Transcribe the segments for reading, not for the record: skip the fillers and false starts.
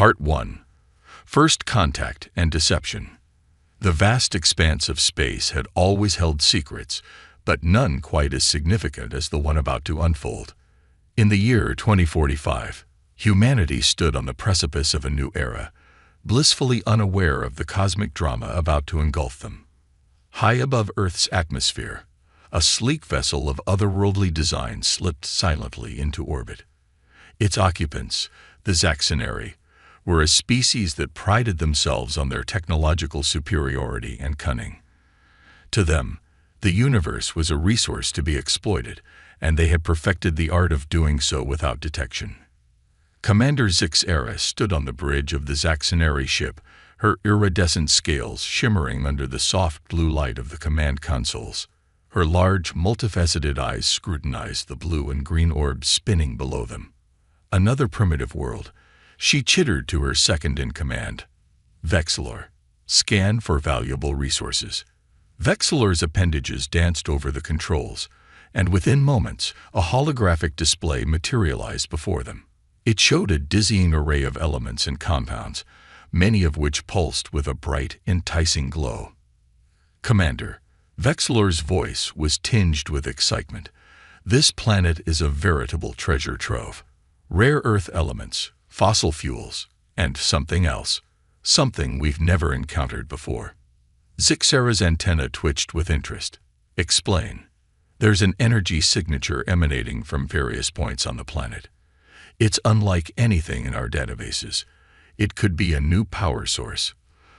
Part 1. First Contact and Deception. The vast expanse of space had always held secrets, but none quite as significant as the one about to unfold. In the year 2045, humanity stood on the precipice of a new era, blissfully unaware of the cosmic drama about to engulf them. High above Earth's atmosphere, a sleek vessel of otherworldly design slipped silently into orbit. Its occupants, the Zaxxoneri, were a species that prided themselves on their technological superiority and cunning. To them, the universe was a resource to be exploited, and they had perfected the art of doing so without detection. Commander Zixera stood on the bridge of the Zaxxoneri ship, her iridescent scales shimmering under the soft blue light of the command consoles. Her large, multifaceted eyes scrutinized the blue and green orbs spinning below them. Another primitive world. She chittered to her second-in-command, Vexilor. Scan for valuable resources. Vexilor's appendages danced over the controls, and within moments, a holographic display materialized before them. It showed a dizzying array of elements and compounds, many of which pulsed with a bright, enticing glow. Commander, Vexilor's voice was tinged with excitement. This planet is a veritable treasure trove. Rare earth elements, fossil fuels, and something else. Something we've never encountered before. Zixera's antenna twitched with interest. Explain. There's an energy signature emanating from various points on the planet. It's unlike anything in our databases. It could be a new power source,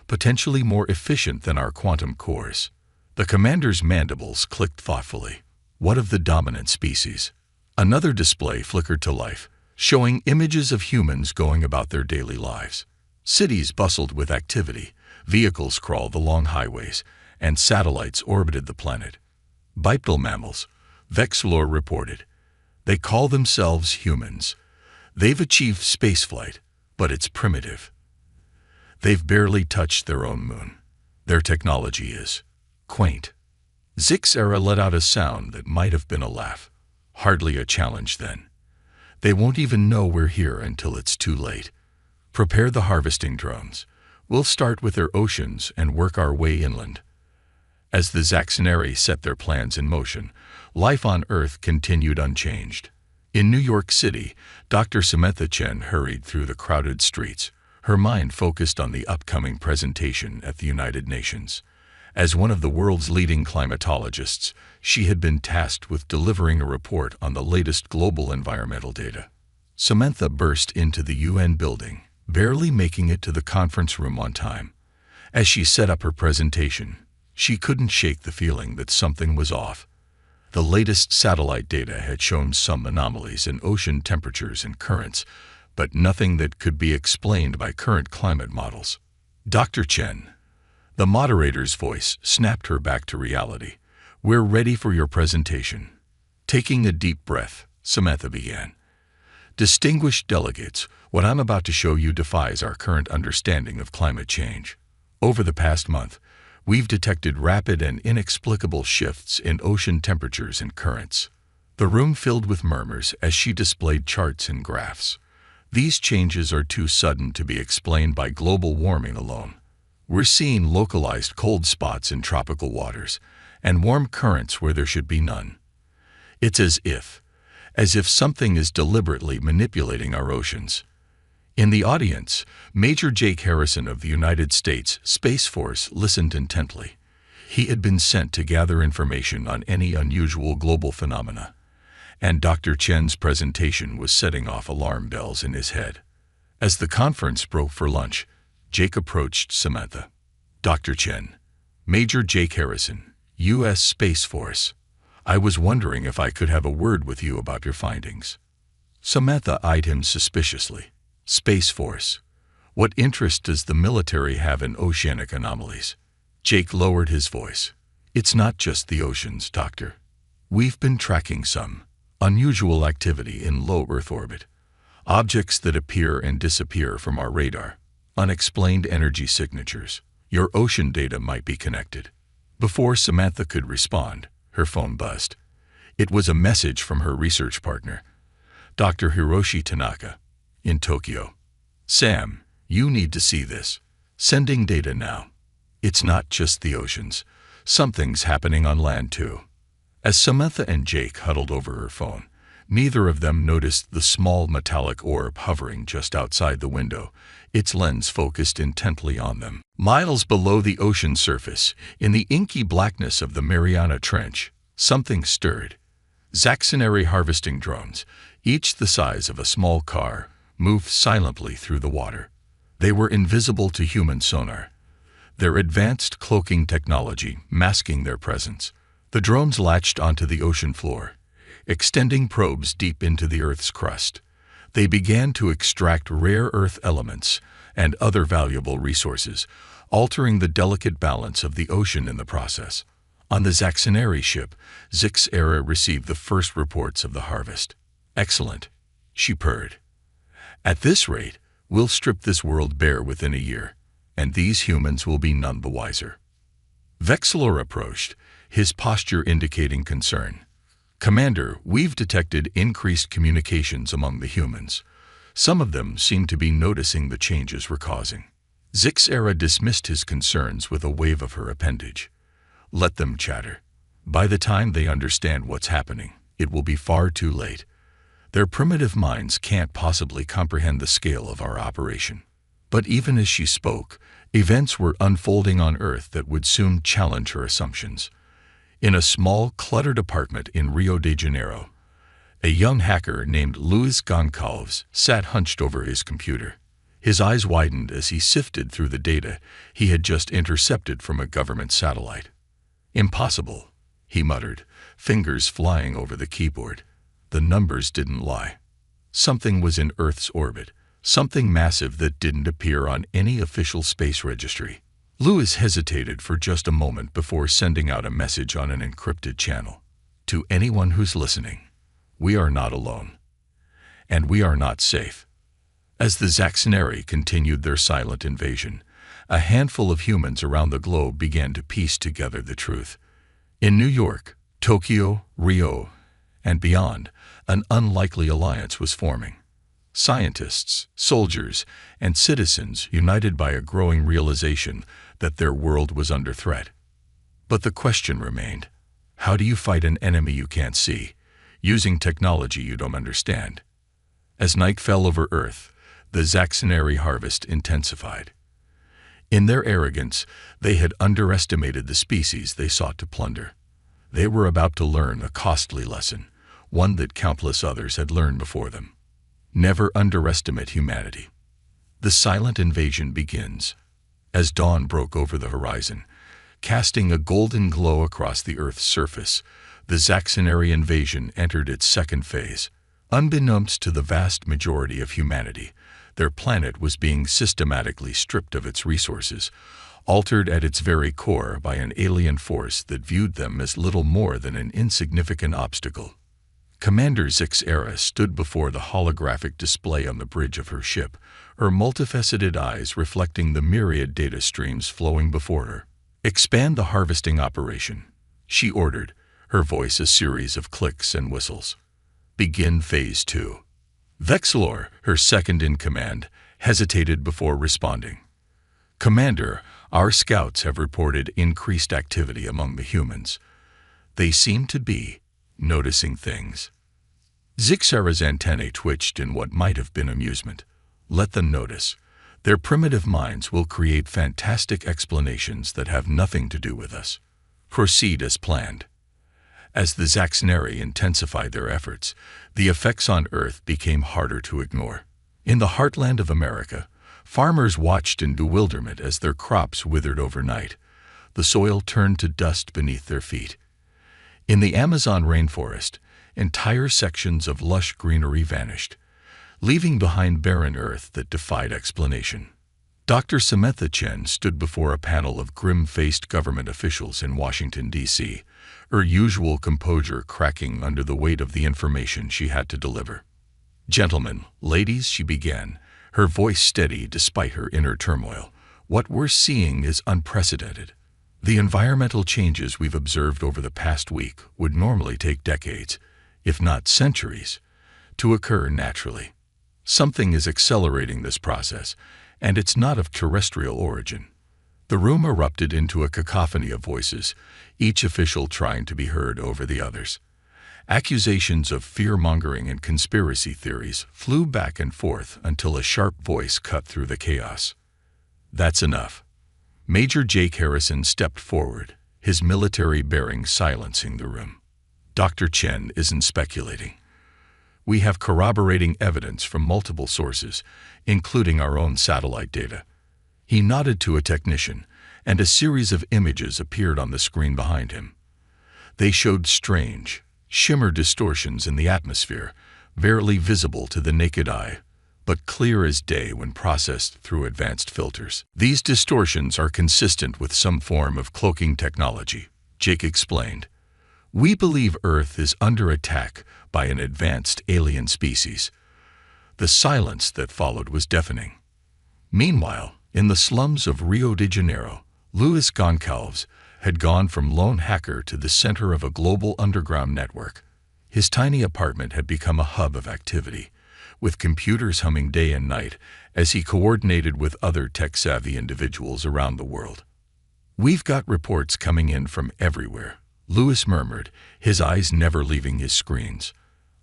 potentially more efficient than our quantum cores. The commander's mandibles clicked thoughtfully. What of the dominant species? Another display flickered to life, showing images of humans going about their daily lives. Cities bustled with activity, vehicles crawled along highways, and satellites orbited the planet. Bipedal mammals, Vexilor reported. They call themselves humans. They've achieved spaceflight, but it's primitive. They've barely touched their own moon. Their technology is quaint. Zixera let out a sound that might have been a laugh. Hardly a challenge then. They won't even know we're here until it's too late. Prepare the harvesting drones. We'll start with their oceans and work our way inland. As the Zaxxoneri set their plans in motion, life on Earth continued unchanged. In New York City, Dr. Samantha Chen hurried through the crowded streets, her mind focused on the upcoming presentation at the United Nations. As one of the world's leading climatologists, she had been tasked with delivering a report on the latest global environmental data. Samantha burst into the UN building, barely making it to the conference room on time. As she set up her presentation, she couldn't shake the feeling that something was off. The latest satellite data had shown some anomalies in ocean temperatures and currents, but nothing that could be explained by current climate models. Dr. Chen, the moderator's voice, snapped her back to reality. We're ready for your presentation. Taking a deep breath, Samantha began. Distinguished delegates, what I'm about to show you defies our current understanding of climate change. Over the past month, we've detected rapid and inexplicable shifts in ocean temperatures and currents. The room filled with murmurs as she displayed charts and graphs. These changes are too sudden to be explained by global warming alone. We're seeing localized cold spots in tropical waters and warm currents where there should be none. It's as if something is deliberately manipulating our oceans. In the audience, Major Jake Harrison of the United States Space Force listened intently. He had been sent to gather information on any unusual global phenomena, and Dr. Chen's presentation was setting off alarm bells in his head. As the conference broke for lunch, Jake approached Samantha. Dr. Chen, Major Jake Harrison, U.S. Space Force. I was wondering if I could have a word with you about your findings. Samantha eyed him suspiciously. Space Force. What interest does the military have in oceanic anomalies? Jake lowered his voice. It's not just the oceans, Doctor. We've been tracking some unusual activity in low Earth orbit. Objects that appear and disappear from our radar. Unexplained energy signatures. Your ocean data might be connected. Before Samantha could respond, her phone buzzed. It was a message from her research partner, Dr. Hiroshi Tanaka, in Tokyo. Sam, You need to see this. Sending data now. It's not just the oceans. Something's happening on land too. As Samantha and Jake huddled over her phone, neither of them noticed the small metallic orb hovering just outside the window, its lens focused intently on them. Miles below the ocean surface, in the inky blackness of the Mariana Trench, something stirred. Zaxxonary harvesting drones, each the size of a small car, moved silently through the water. They were invisible to human sonar, their advanced cloaking technology masking their presence. The drones latched onto the ocean floor, extending probes deep into the Earth's crust. They began to extract rare Earth elements and other valuable resources, altering the delicate balance of the ocean in the process. On the Zaxxonary ship, SCiFi received the first reports of the harvest. "Excellent," she purred. "At this rate, we'll strip this world bare within a year, and these humans will be none the wiser." Vexilor approached, his posture indicating concern. "Commander, we've detected increased communications among the humans. Some of them seem to be noticing the changes we're causing." SCiFi dismissed his concerns with a wave of her appendage. "Let them chatter. By the time they understand what's happening, it will be far too late. Their primitive minds can't possibly comprehend the scale of our operation." But even as she spoke, events were unfolding on Earth that would soon challenge her assumptions. In a small, cluttered apartment in Rio de Janeiro, a young hacker named Luis Goncalves sat hunched over his computer. His eyes widened as he sifted through the data he had just intercepted from a government satellite. "Impossible," he muttered, fingers flying over the keyboard. The numbers didn't lie. Something was in Earth's orbit, something massive that didn't appear on any official space registry. Lewis hesitated for just a moment before sending out a message on an encrypted channel. "To anyone who's listening, we are not alone. And we are not safe." As the Zaxxonary continued their silent invasion, a handful of humans around the globe began to piece together the truth. In New York, Tokyo, Rio, and beyond, an unlikely alliance was forming. Scientists, soldiers, and citizens united by a growing realization that their world was under threat. But the question remained, how do you fight an enemy you can't see, using technology you don't understand? As night fell over Earth, the Zaxxonary harvest intensified. In their arrogance, they had underestimated the species they sought to plunder. They were about to learn a costly lesson, one that countless others had learned before them. Never underestimate humanity. The silent invasion begins. As dawn broke over the horizon, casting a golden glow across the Earth's surface, the Zaxxonary invasion entered its second phase. Unbeknownst to the vast majority of humanity, their planet was being systematically stripped of its resources, altered at its very core by an alien force that viewed them as little more than an insignificant obstacle. Commander SCiFi stood before the holographic display on the bridge of her ship, her multifaceted eyes reflecting the myriad data streams flowing before her. "Expand the harvesting operation," she ordered, her voice a series of clicks and whistles. "Begin Phase 2. Vexilor, her second-in-command, hesitated before responding. "Commander, our scouts have reported increased activity among the humans. They seem to be noticing things." SCiFi's antennae twitched in what might have been amusement. "Let them notice. Their primitive minds will create fantastic explanations that have nothing to do with us. Proceed as planned." As the Zaxxonary intensified their efforts, the effects on Earth became harder to ignore. In the heartland of America, farmers watched in bewilderment as their crops withered overnight. The soil turned to dust beneath their feet. In the Amazon rainforest, entire sections of lush greenery vanished, leaving behind barren earth that defied explanation. Dr. Samantha Chen stood before a panel of grim-faced government officials in Washington, D.C., her usual composure cracking under the weight of the information she had to deliver. "Gentlemen, ladies," she began, her voice steady despite her inner turmoil, "what we're seeing is unprecedented. The environmental changes we've observed over the past week would normally take decades, if not centuries, to occur naturally. Something is accelerating this process, and it's not of terrestrial origin. The room erupted into a cacophony of voices, each official trying to be heard over the others. Accusations of fear-mongering and conspiracy theories flew back and forth until a sharp voice cut through the chaos. "That's enough." Major Jake Harrison stepped forward, his military bearing silencing the room. "Dr. Chen isn't speculating. We have corroborating evidence from multiple sources, including our own satellite data." He nodded to a technician, and a series of images appeared on the screen behind him. They showed strange, shimmer distortions in the atmosphere, barely visible to the naked eye, but clear as day when processed through advanced filters. "These distortions are consistent with some form of cloaking technology," Jake explained. "We believe Earth is under attack by an advanced alien species." The silence that followed was deafening. Meanwhile, in the slums of Rio de Janeiro, Luis Goncalves had gone from lone hacker to the center of a global underground network. His tiny apartment had become a hub of activity, with computers humming day and night as he coordinated with other tech-savvy individuals around the world. "We've got reports coming in from everywhere," Luis murmured, his eyes never leaving his screens.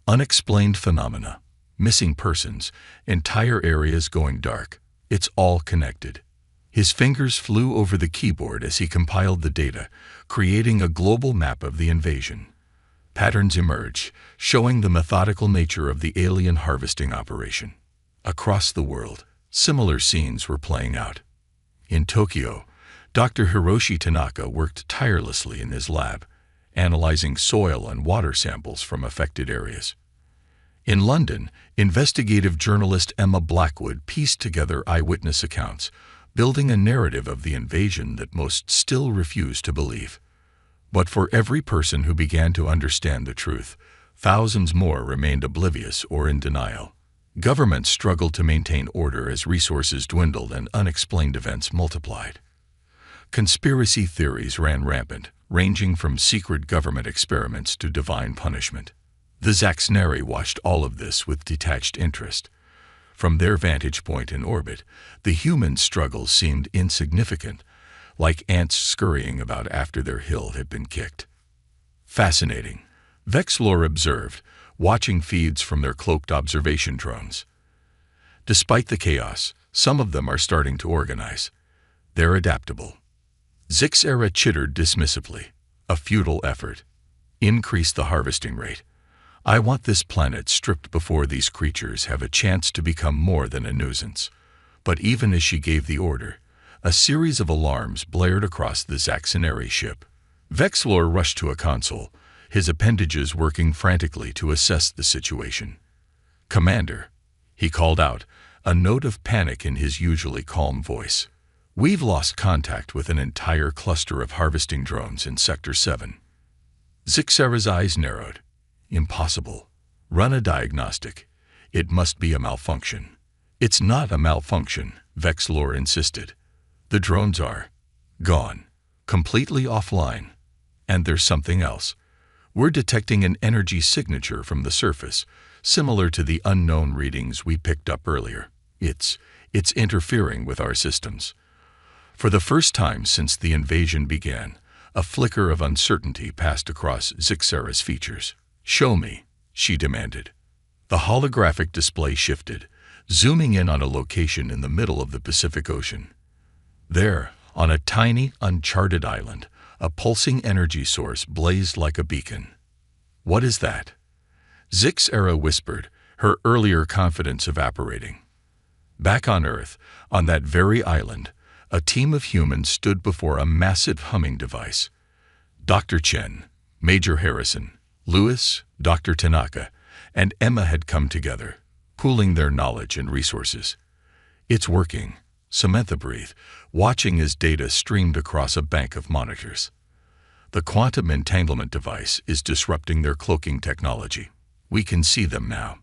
"Unexplained phenomena, missing persons, entire areas going dark. It's all connected." His fingers flew over the keyboard as he compiled the data, creating a global map of the invasion. Patterns emerged, showing the methodical nature of the alien harvesting operation. Across the world, similar scenes were playing out. In Tokyo, Dr. Hiroshi Tanaka worked tirelessly in his lab, analyzing soil and water samples from affected areas. In London, investigative journalist Emma Blackwood pieced together eyewitness accounts, building a narrative of the invasion that most still refused to believe. But for every person who began to understand the truth, thousands more remained oblivious or in denial. Governments struggled to maintain order as resources dwindled and unexplained events multiplied. Conspiracy theories ran rampant, ranging from secret government experiments to divine punishment. The Zaxnari watched all of this with detached interest. From their vantage point in orbit, the human struggles seemed insignificant, like ants scurrying about after their hill had been kicked. "Fascinating," Vexlor observed, watching feeds from their cloaked observation drones. "Despite the chaos, some of them are starting to organize. They're adaptable." Zixera chittered dismissively. "A futile effort. Increase the harvesting rate. I want this planet stripped before these creatures have a chance to become more than a nuisance." But even as she gave the order, a series of alarms blared across the Zaxnari ship. Vexlor rushed to a console, his appendages working frantically to assess the situation. "Commander," he called out, a note of panic in his usually calm voice. "We've lost contact with an entire cluster of harvesting drones in Sector 7. Zixera's eyes narrowed. "Impossible. Run a diagnostic. It must be a malfunction." "It's not a malfunction," Vexlor insisted. "The drones are gone, completely offline. And there's something else. We're detecting an energy signature from the surface, similar to the unknown readings we picked up earlier. It's interfering with our systems." For the first time since the invasion began, a flicker of uncertainty passed across Zixera's features. "Show me," she demanded. The holographic display shifted, zooming in on a location in the middle of the Pacific Ocean. There, on a tiny, uncharted island, a pulsing energy source blazed like a beacon. "What is that?" Zixera whispered, her earlier confidence evaporating. Back on Earth, on that very island, a team of humans stood before a massive humming device. Dr. Chen, Major Harrison, Luis, Dr. Tanaka, and Emma had come together, pooling their knowledge and resources. "It's working," Samantha breathed, watching as data streamed across a bank of monitors. "The quantum entanglement device is disrupting their cloaking technology. We can see them now."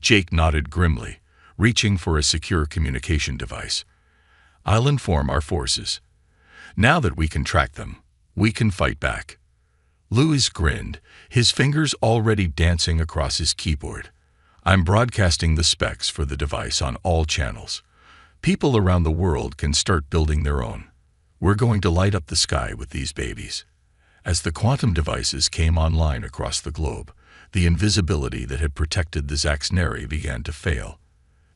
Jake nodded grimly, reaching for a secure communication device. "I'll inform our forces. Now that we can track them, we can fight back." Louis grinned, his fingers already dancing across his keyboard. "I'm broadcasting the specs for the device on all channels. People around the world can start building their own. We're going to light up the sky with these babies. As the quantum devices came online across the globe, the invisibility that had protected the Zaxneri began to fail.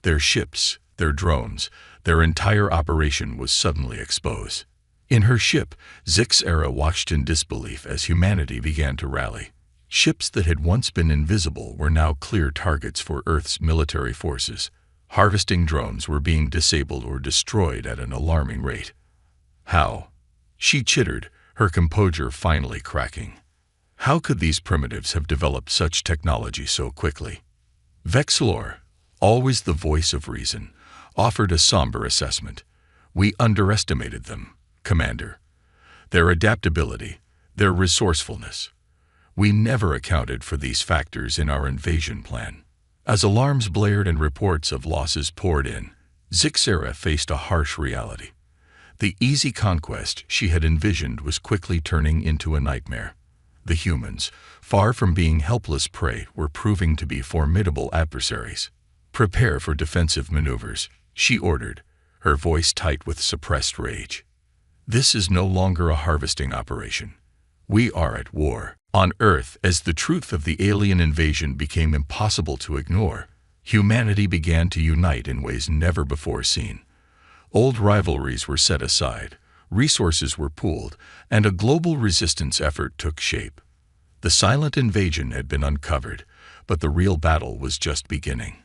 Their ships, their drones, their entire operation was suddenly exposed. In her ship, SCiFi watched in disbelief as humanity began to rally. Ships that had once been invisible were now clear targets for Earth's military forces. Harvesting drones were being disabled or destroyed at an alarming rate. How? She chittered, her composure finally cracking. How could these primitives have developed such technology so quickly? Vexlor, always the voice of reason, offered a somber assessment. We underestimated them, Commander. Their adaptability, their resourcefulness. We never accounted for these factors in our invasion plan. As alarms blared and reports of losses poured in, SCiFi faced a harsh reality. The easy conquest she had envisioned was quickly turning into a nightmare. The humans, far from being helpless prey, were proving to be formidable adversaries. Prepare for defensive maneuvers, she ordered, her voice tight with suppressed rage. This is no longer a harvesting operation. We are at war. On Earth, as the truth of the alien invasion became impossible to ignore, humanity began to unite in ways never before seen. Old rivalries were set aside, resources were pooled, and a global resistance effort took shape. The silent invasion had been uncovered, but the real battle was just beginning.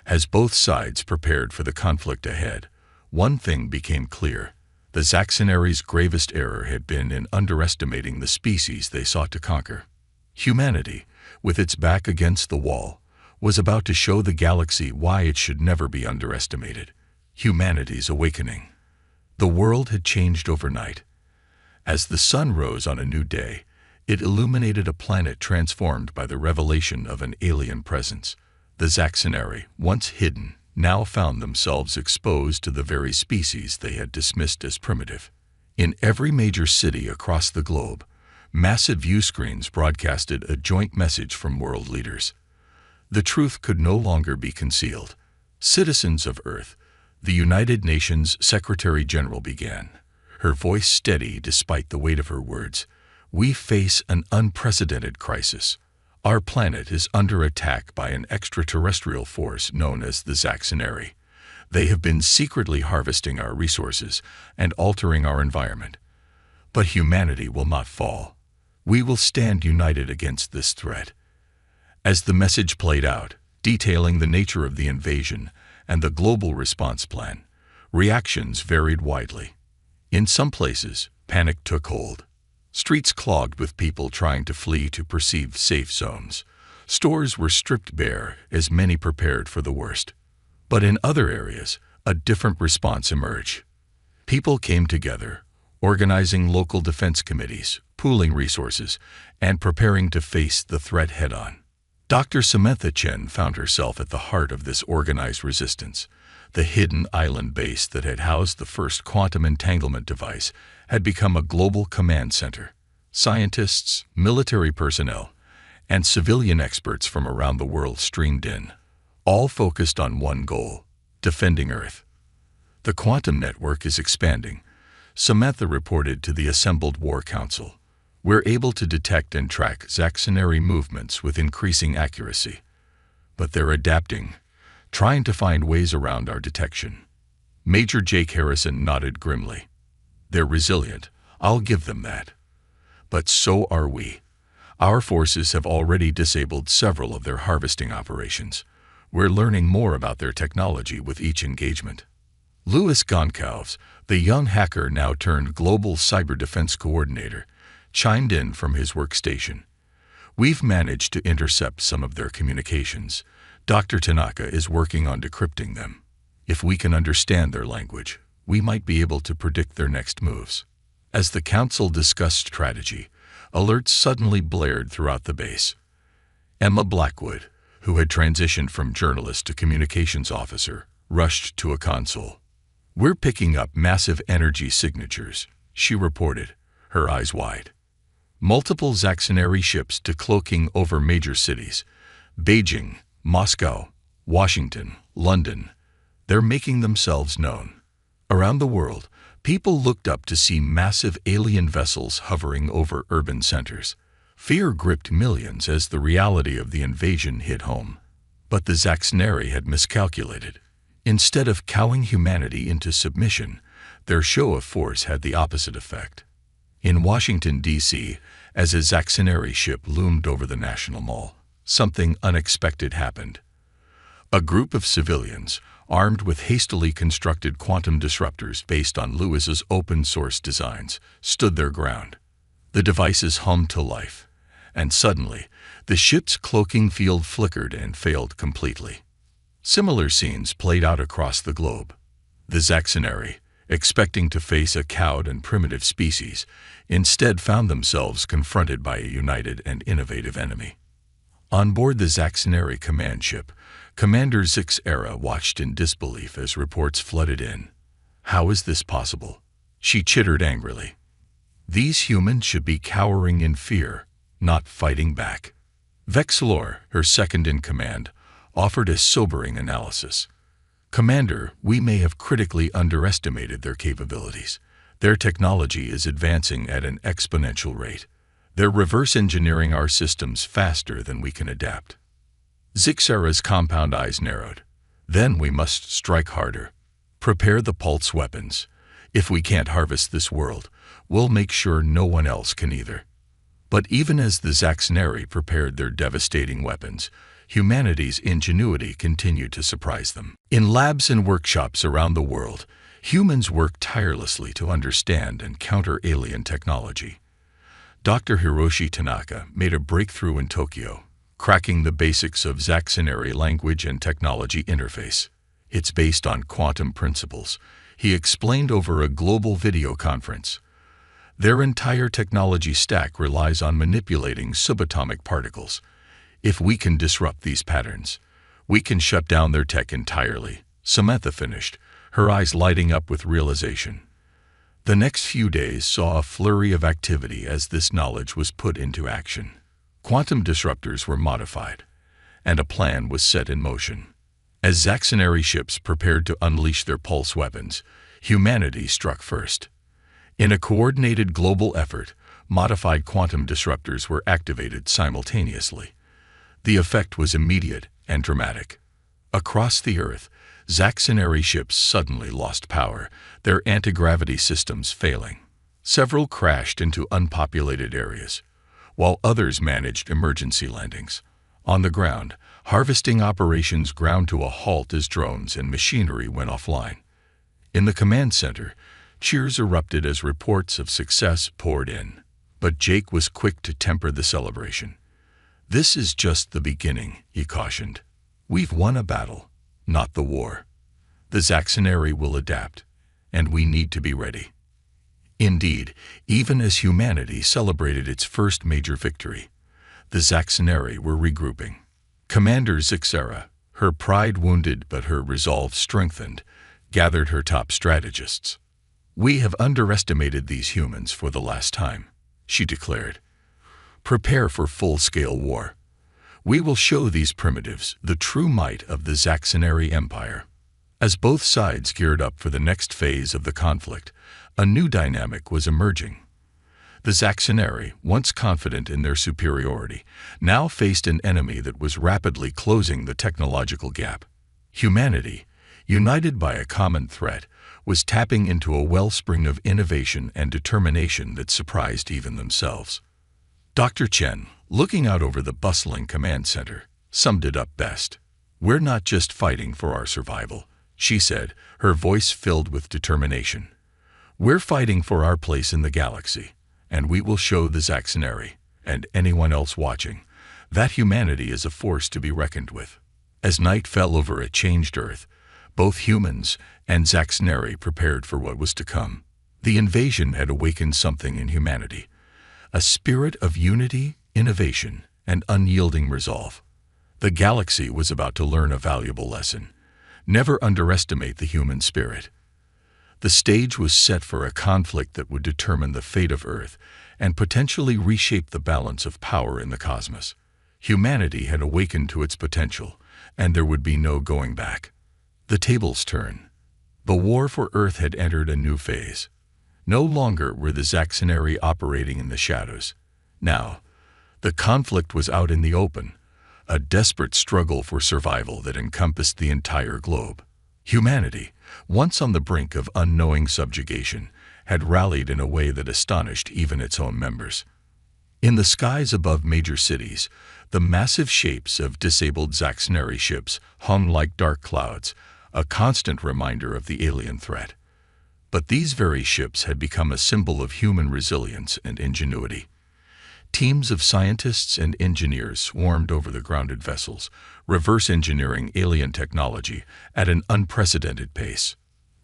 As both sides prepared for the conflict ahead, one thing became clear. The Zaxneri's gravest error had been in underestimating the species they sought to conquer. Humanity, with its back against the wall, was about to show the galaxy why it should never be underestimated. Humanity's awakening. The world had changed overnight. As the sun rose on a new day, it illuminated a planet transformed by the revelation of an alien presence. The Zaxneri, once hidden, now found themselves exposed to the very species they had dismissed as primitive. In every major city across the globe, massive view screens broadcasted a joint message from world leaders. The truth could no longer be concealed. Citizens of Earth, the United Nations Secretary-General began, her voice steady despite the weight of her words. We face an unprecedented crisis. Our planet is under attack by an extraterrestrial force known as the Zaxneri. They have been secretly harvesting our resources and altering our environment. But humanity will not fall. We will stand united against this threat. As the message played out, detailing the nature of the invasion and the global response plan, reactions varied widely. In some places, panic took hold. Streets clogged with people trying to flee to perceived safe zones. Stores were stripped bare as many prepared for the worst. But in other areas, a different response emerged. People came together, organizing local defense committees, pooling resources, and preparing to face the threat head-on. Dr. Samantha Chen found herself at the heart of this organized resistance. The hidden island base that had housed the first quantum entanglement device had become a global command center. Scientists, military personnel, and civilian experts from around the world streamed in, all focused on one goal: defending Earth. The quantum network is expanding, Samantha reported to the assembled War Council. We're able to detect and track Zaxneri movements with increasing accuracy. But they're adapting, trying to find ways around our detection. Major Jake Harrison nodded grimly. They're resilient, I'll give them that. But so are we. Our forces have already disabled several of their harvesting operations. We're learning more about their technology with each engagement. Louis Goncalves, the young hacker now turned global cyber defense coordinator, chimed in from his workstation. We've managed to intercept some of their communications. Dr. Tanaka is working on decrypting them. If we can understand their language, we might be able to predict their next moves. As the council discussed strategy, alerts suddenly blared throughout the base. Emma Blackwood, who had transitioned from journalist to communications officer, rushed to a console. We're picking up massive energy signatures, she reported, her eyes wide. Multiple Zaxneri ships decloaking over major cities: Beijing, Moscow, Washington, London. They're making themselves known. Around the world, people looked up to see massive alien vessels hovering over urban centers. Fear gripped millions as the reality of the invasion hit home. But the Zaxxonari had miscalculated. Instead of cowing humanity into submission, their show of force had the opposite effect. In Washington, D.C., as a Zaxxonari ship loomed over the National Mall, something unexpected happened. A group of civilians, armed with hastily constructed quantum disruptors based on Lewis's open-source designs, stood their ground. The devices hummed to life, and suddenly, the ship's cloaking field flickered and failed completely. Similar scenes played out across the globe. The Zaxxonari, expecting to face a cowed and primitive species, instead found themselves confronted by a united and innovative enemy. On board the Zaxxonari command ship, Commander SCiFi watched in disbelief as reports flooded in. "How is this possible?" she chittered angrily. "These humans should be cowering in fear, not fighting back." Vexlor, her second-in-command, offered a sobering analysis. "Commander, we may have critically underestimated their capabilities. Their technology is advancing at an exponential rate. They're reverse engineering our systems faster than we can adapt." SCiFi's compound eyes narrowed. "Then we must strike harder. Prepare the pulse weapons. If we can't harvest this world, we'll make sure no one else can either." But even as the Zaxxonari prepared their devastating weapons, humanity's ingenuity continued to surprise them. In labs and workshops around the world, humans worked tirelessly to understand and counter alien technology. Dr. Hiroshi Tanaka made a breakthrough in Tokyo, cracking the basics of Zaxxonari language and technology interface. "It's based on quantum principles," he explained over a global video conference. "Their entire technology stack relies on manipulating subatomic particles. If we can disrupt these patterns, we can shut down their tech entirely." Samantha finished, her eyes lighting up with realization. The next few days saw a flurry of activity as this knowledge was put into action. Quantum disruptors were modified, and a plan was set in motion. As Zaxxonari ships prepared to unleash their pulse weapons, humanity struck first. In a coordinated global effort, modified quantum disruptors were activated simultaneously. The effect was immediate and dramatic. Across the Earth, Zaxxonari ships suddenly lost power, their anti-gravity systems failing. Several crashed into unpopulated areas, while others managed emergency landings. On the ground, harvesting operations ground to a halt as drones and machinery went offline. In the command center, cheers erupted as reports of success poured in. But Jake was quick to temper the celebration. "This is just the beginning," he cautioned. "We've won a battle, not the war. The Zaxxonari will adapt, and we need to be ready." Indeed, even as humanity celebrated its first major victory, the Zaxxonari were regrouping. Commander SCiFi, her pride wounded but her resolve strengthened, gathered her top strategists. "We have underestimated these humans for the last time," she declared. "Prepare for full-scale war. We will show these primitives the true might of the Zaxxonari Empire." As both sides geared up for the next phase of the conflict, a new dynamic was emerging. The Zaxxonari, once confident in their superiority, now faced an enemy that was rapidly closing the technological gap. Humanity, united by a common threat, was tapping into a wellspring of innovation and determination that surprised even themselves. Dr. Chen, looking out over the bustling command center, summed it up best. "We're not just fighting for our survival," she said, her voice filled with determination. "We're fighting for our place in the galaxy, and we will show the Zaxxonari, and anyone else watching, that humanity is a force to be reckoned with." As night fell over a changed Earth, both humans and Zaxxonari prepared for what was to come. The invasion had awakened something in humanity, a spirit of unity, innovation, and unyielding resolve. The galaxy was about to learn a valuable lesson. Never underestimate the human spirit. The stage was set for a conflict that would determine the fate of Earth and potentially reshape the balance of power in the cosmos. Humanity had awakened to its potential, and there would be no going back. The tables turn. The war for Earth had entered a new phase. No longer were the Zaxxoneri operating in the shadows. Now, the conflict was out in the open, a desperate struggle for survival that encompassed the entire globe. Humanity, once on the brink of unknowing subjugation, had rallied in a way that astonished even its own members. In the skies above major cities, the massive shapes of disabled Zaxxoneri ships hung like dark clouds, a constant reminder of the alien threat. But these very ships had become a symbol of human resilience and ingenuity. Teams of scientists and engineers swarmed over the grounded vessels, reverse engineering alien technology at an unprecedented pace.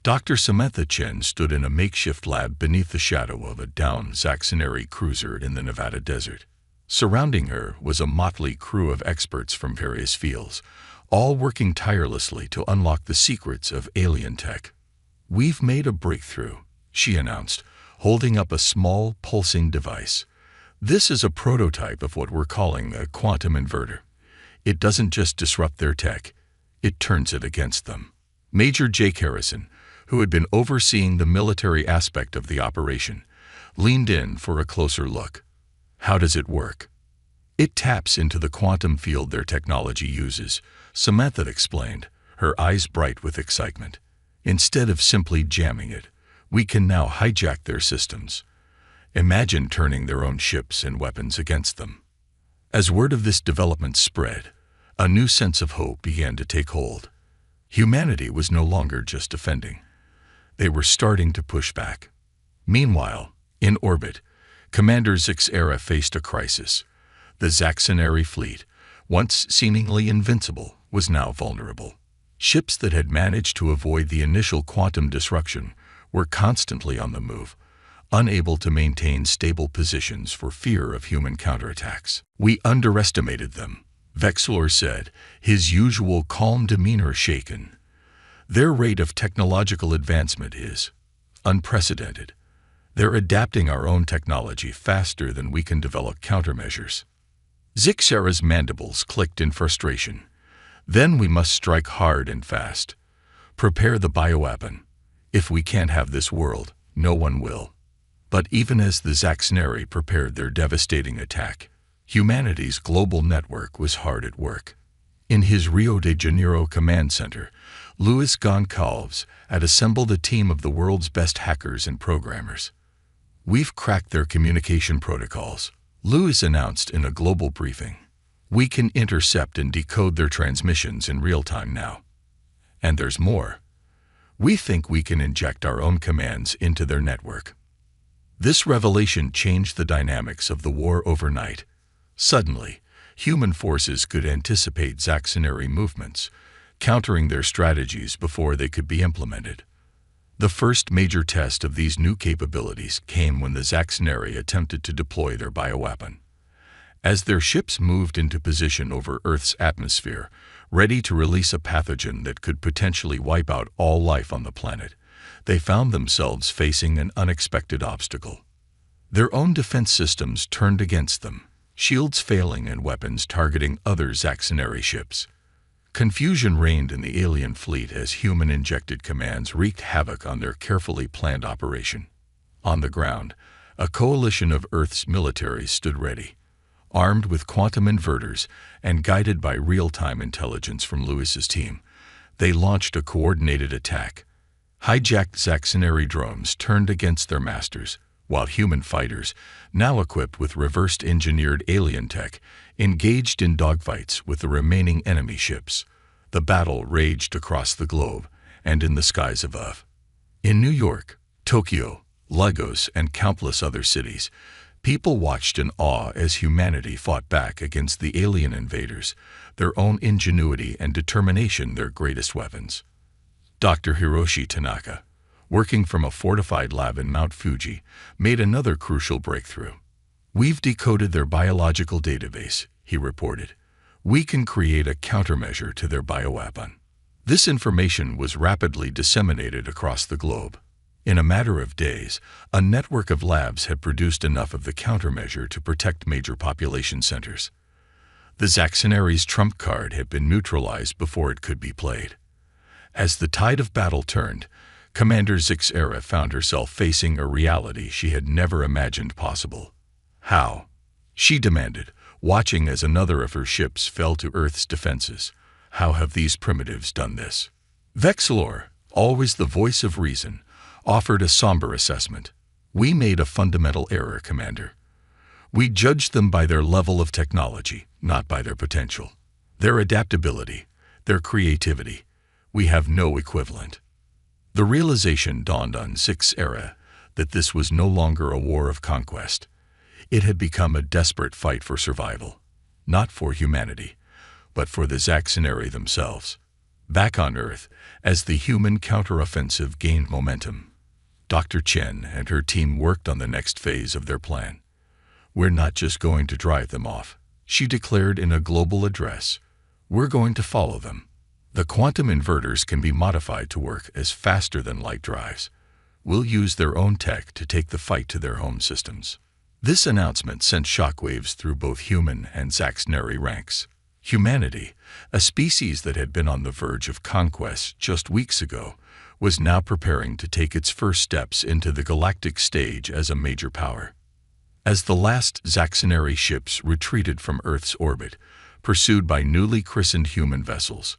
Dr. Samantha Chen stood in a makeshift lab beneath the shadow of a downed Zaxxoneri cruiser in the Nevada desert. Surrounding her was a motley crew of experts from various fields, all working tirelessly to unlock the secrets of alien tech. "We've made a breakthrough," she announced, holding up a small, pulsing device. "This is a prototype of what we're calling a quantum inverter. It doesn't just disrupt their tech, it turns it against them." Major Jake Harrison, who had been overseeing the military aspect of the operation, leaned in for a closer look. "How does it work?" "It taps into the quantum field their technology uses," Samantha explained, her eyes bright with excitement. "Instead of simply jamming it, we can now hijack their systems. Imagine turning their own ships and weapons against them." As word of this development spread, a new sense of hope began to take hold. Humanity was no longer just defending. They were starting to push back. Meanwhile, in orbit, Commander Zaxxera faced a crisis. The Zaxxoneri fleet, once seemingly invincible, was now vulnerable. Ships that had managed to avoid the initial quantum disruption were constantly on the move, unable to maintain stable positions for fear of human counterattacks. "We underestimated them," Vexlor said, his usual calm demeanor shaken. "Their rate of technological advancement is unprecedented. They're adapting our own technology faster than we can develop countermeasures." Zaxxera's mandibles clicked in frustration. "Then we must strike hard and fast. Prepare the bioweapon. If we can't have this world, no one will." But even as the Zaxxoneri prepared their devastating attack, humanity's global network was hard at work. In his Rio de Janeiro command center, Luis Goncalves had assembled a team of the world's best hackers and programmers. "We've cracked their communication protocols," Luis announced in a global briefing. "We can intercept and decode their transmissions in real time now. And there's more. We think we can inject our own commands into their network." This revelation changed the dynamics of the war overnight. Suddenly, human forces could anticipate Zaxxoneri movements, countering their strategies before they could be implemented. The first major test of these new capabilities came when the Zaxxoneri attempted to deploy their bioweapon. As their ships moved into position over Earth's atmosphere, ready to release a pathogen that could potentially wipe out all life on the planet, they found themselves facing an unexpected obstacle. Their own defense systems turned against them, shields failing and weapons targeting other Zaxxoneri ships. Confusion reigned in the alien fleet as human-injected commands wreaked havoc on their carefully planned operation. On the ground, a coalition of Earth's militaries stood ready, armed with quantum inverters and guided by real-time intelligence from Luis's team. They launched a coordinated attack. Hijacked Zaxxoneri drones turned against their masters, while human fighters, now equipped with reversed engineered alien tech, engaged in dogfights with the remaining enemy ships. The battle raged across the globe and in the skies above. In New York, Tokyo, Lagos, and countless other cities, people watched in awe as humanity fought back against the alien invaders, their own ingenuity and determination their greatest weapons. Dr. Hiroshi Tanaka, working from a fortified lab in Mount Fuji, made another crucial breakthrough. "We've decoded their biological database," he reported. "We can create a countermeasure to their bioweapon." This information was rapidly disseminated across the globe. In a matter of days, a network of labs had produced enough of the countermeasure to protect major population centers. The Zaxxoneri's trump card had been neutralized before it could be played. As the tide of battle turned, Commander SCiFi found herself facing a reality she had never imagined possible. How? She demanded, watching as another of her ships fell to Earth's defenses. How have these primitives done this? Vexilor, always the voice of reason, offered a somber assessment. We made a fundamental error, Commander. We judged them by their level of technology, not by their potential. Their adaptability, their creativity. We have no equivalent. The realization dawned on SCiFi that this was no longer a war of conquest. It had become a desperate fight for survival, not for humanity, but for the Zaxxoneri themselves. Back on Earth, as the human counteroffensive gained momentum, Dr. Chen and her team worked on the next phase of their plan. We're not just going to drive them off, she declared in a global address. We're going to follow them. The quantum inverters can be modified to work as faster than light drives. We'll use their own tech to take the fight to their home systems. This announcement sent shockwaves through both human and Zaxxoneri ranks. Humanity, a species that had been on the verge of conquest just weeks ago, was now preparing to take its first steps into the galactic stage as a major power. As the last Zaxxoneri ships retreated from Earth's orbit, pursued by newly christened human vessels,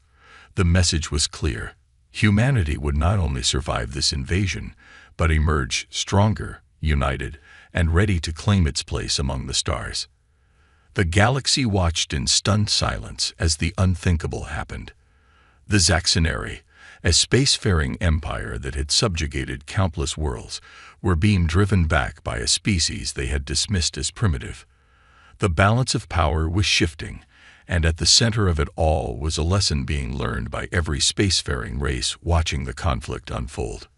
the message was clear. Humanity would not only survive this invasion, but emerge stronger, united, and ready to claim its place among the stars. The galaxy watched in stunned silence as the unthinkable happened. The Zaxxoneri, a spacefaring empire that had subjugated countless worlds, were being driven back by a species they had dismissed as primitive. The balance of power was shifting, and at the center of it all was a lesson being learned by every spacefaring race watching the conflict unfold.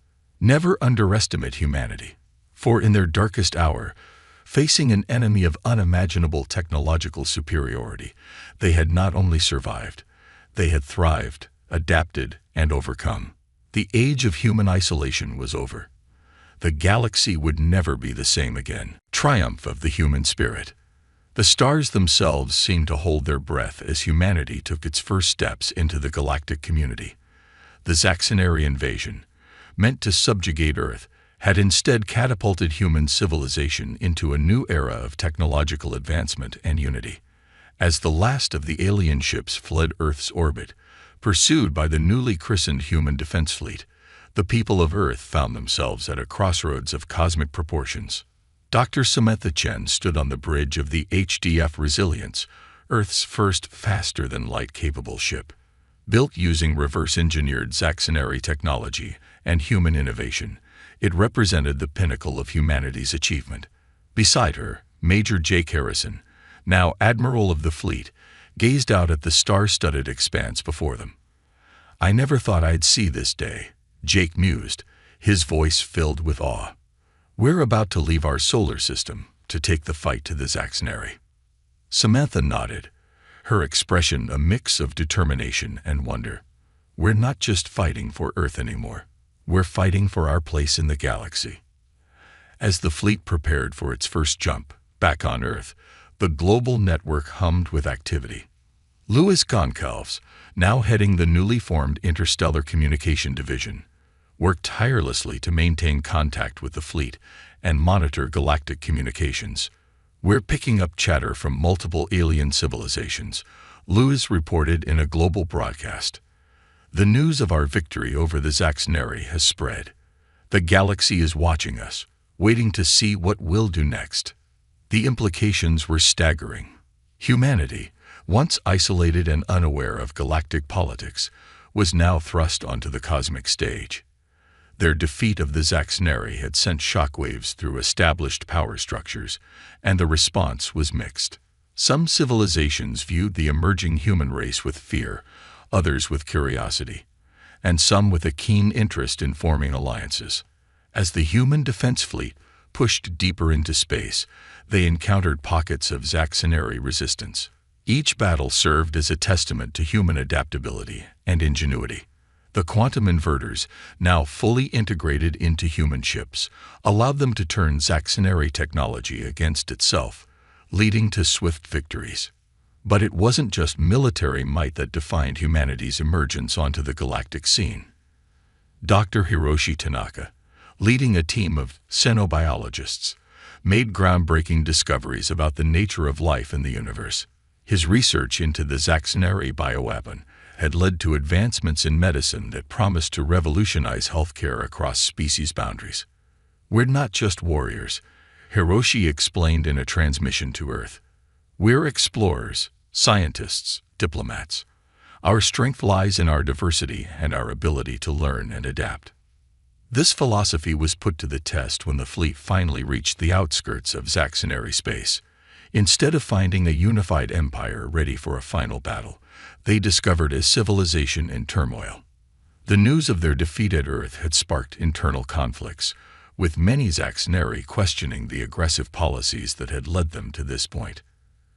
Never underestimate humanity, for in their darkest hour, facing an enemy of unimaginable technological superiority, they had not only survived, they had thrived, adapted, and overcome. The age of human isolation was over. The galaxy would never be the same again. Triumph of the human spirit. The stars themselves seemed to hold their breath as humanity took its first steps into the galactic community. The Zaxxoneri invasion, meant to subjugate Earth, had instead catapulted human civilization into a new era of technological advancement and unity. As the last of the alien ships fled Earth's orbit, pursued by the newly christened human defense fleet, the people of Earth found themselves at a crossroads of cosmic proportions. Dr. Samantha Chen stood on the bridge of the HFY Resilience, Earth's first faster-than-light capable ship. Built using reverse-engineered Zaxxoneri technology and human innovation, it represented the pinnacle of humanity's achievement. Beside her, Major Jake Harrison, now Admiral of the fleet, gazed out at the star-studded expanse before them. "I never thought I'd see this day," Jake mused, his voice filled with awe. "We're about to leave our solar system to take the fight to the Zaxxoneri." Samantha nodded, her expression a mix of determination and wonder. "We're not just fighting for Earth anymore. We're fighting for our place in the galaxy." As the fleet prepared for its first jump back on Earth, the global network hummed with activity. Louis Goncalves, now heading the newly formed Interstellar Communication Division, worked tirelessly to maintain contact with the fleet and monitor galactic communications. "We're picking up chatter from multiple alien civilizations," Louis reported in a global broadcast. "The news of our victory over the Zaxxoneri has spread. The galaxy is watching us, waiting to see what we'll do next." The implications were staggering. Humanity, once isolated and unaware of galactic politics, was now thrust onto the cosmic stage. Their defeat of the Zaxxoneri had sent shockwaves through established power structures, and the response was mixed. Some civilizations viewed the emerging human race with fear, others with curiosity, and some with a keen interest in forming alliances. As the human defense fleet pushed deeper into space, they encountered pockets of Zaxxoneri resistance. Each battle served as a testament to human adaptability and ingenuity. The quantum inverters, now fully integrated into human ships, allowed them to turn Zaxxoneri technology against itself, leading to swift victories. But it wasn't just military might that defined humanity's emergence onto the galactic scene. Dr. Hiroshi Tanaka, leading a team of xenobiologists, made groundbreaking discoveries about the nature of life in the universe. His research into the Zaxxoneri bioweapon had led to advancements in medicine that promised to revolutionize healthcare across species boundaries. "We're not just warriors," Hiroshi explained in a transmission to Earth. "We're explorers, scientists, diplomats. Our strength lies in our diversity and our ability to learn and adapt." This philosophy was put to the test when the fleet finally reached the outskirts of Zaxxoneri space. Instead of finding a unified empire ready for a final battle, they discovered a civilization in turmoil. The news of their defeat at Earth had sparked internal conflicts, with many Zaxxoneri questioning the aggressive policies that had led them to this point.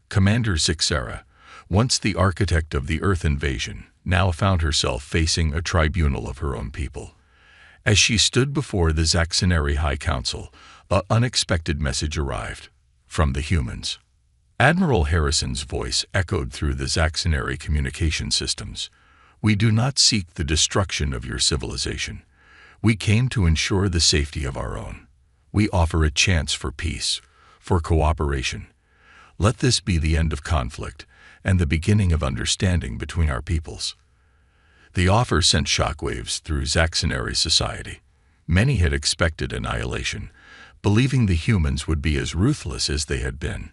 Commander Zixara, once the architect of the Earth invasion, now found herself facing a tribunal of her own people. As she stood before the Zaxxoneri High Council, an unexpected message arrived from the humans. Admiral Harrison's voice echoed through the Zaxxoneri communication systems. "We do not seek the destruction of your civilization. We came to ensure the safety of our own. We offer a chance for peace, for cooperation. Let this be the end of conflict and the beginning of understanding between our peoples." The offer sent shockwaves through Zaxxoneri society. Many had expected annihilation, believing the humans would be as ruthless as they had been.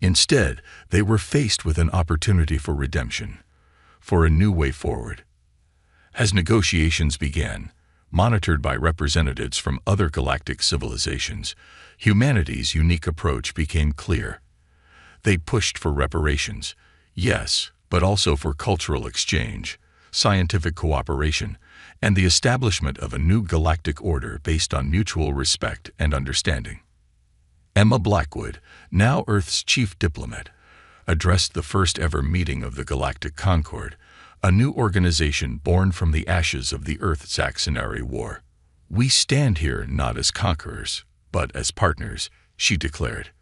Instead, they were faced with an opportunity for redemption, for a new way forward. As negotiations began, monitored by representatives from other galactic civilizations, humanity's unique approach became clear. They pushed for reparations, yes, but also for cultural exchange, scientific cooperation, and the establishment of a new galactic order based on mutual respect and understanding. Emma Blackwood, now Earth's chief diplomat, addressed the first-ever meeting of the Galactic Concord, a new organization born from the ashes of the Earth-Zaxxoneri War. "We stand here not as conquerors, but as partners," she declared.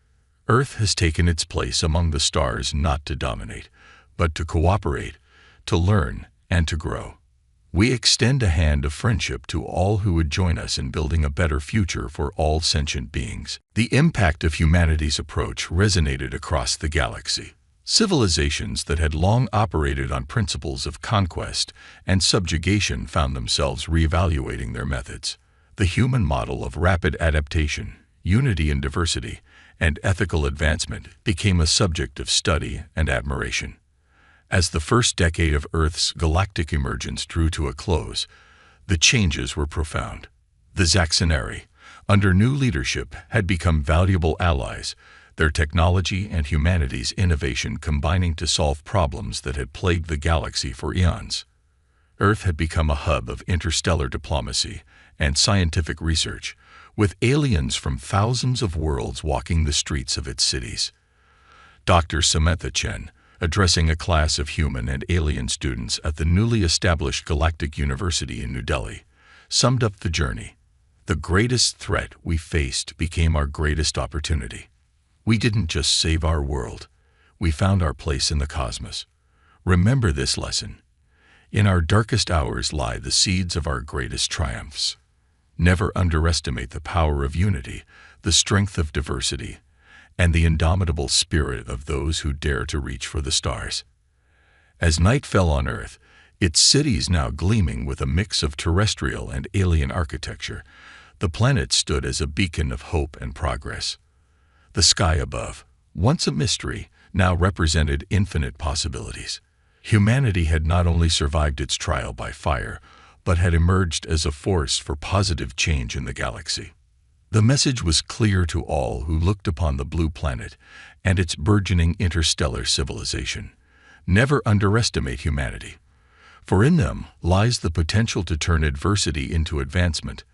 "Earth has taken its place among the stars not to dominate, but to cooperate, to learn, and to grow. We extend a hand of friendship to all who would join us in building a better future for all sentient beings." The impact of humanity's approach resonated across the galaxy. Civilizations that had long operated on principles of conquest and subjugation found themselves reevaluating their methods. The human model of rapid adaptation, unity in diversity, and ethical advancement became a subject of study and admiration. As the first decade of Earth's galactic emergence drew to a close, the changes were profound. The Zaxxoneri, under new leadership, had become valuable allies, their technology and humanity's innovation combining to solve problems that had plagued the galaxy for eons. Earth had become a hub of interstellar diplomacy and scientific research, with aliens from thousands of worlds walking the streets of its cities. Dr. Samantha Chen, addressing a class of human and alien students at the newly established Galactic University in New Delhi, summed up the journey. "The greatest threat we faced became our greatest opportunity. We didn't just save our world, we found our place in the cosmos. Remember this lesson. In our darkest hours lie the seeds of our greatest triumphs. Never underestimate the power of unity, the strength of diversity, and the indomitable spirit of those who dare to reach for the stars." As night fell on Earth, its cities now gleaming with a mix of terrestrial and alien architecture, the planet stood as a beacon of hope and progress. The sky above, once a mystery, now represented infinite possibilities. Humanity had not only survived its trial by fire, but had emerged as a force for positive change in the galaxy. The message was clear to all who looked upon the blue planet and its burgeoning interstellar civilization. Never underestimate humanity, for in them lies the potential to turn adversity into advancement,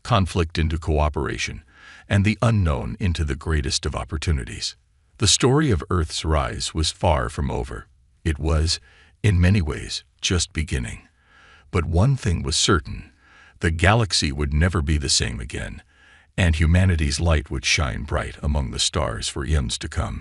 conflict into cooperation, and the unknown into the greatest of opportunities. The story of Earth's rise was far from over. It was, in many ways, just beginning. But one thing was certain: the galaxy would never be the same again, and humanity's light would shine bright among the stars for eons to come.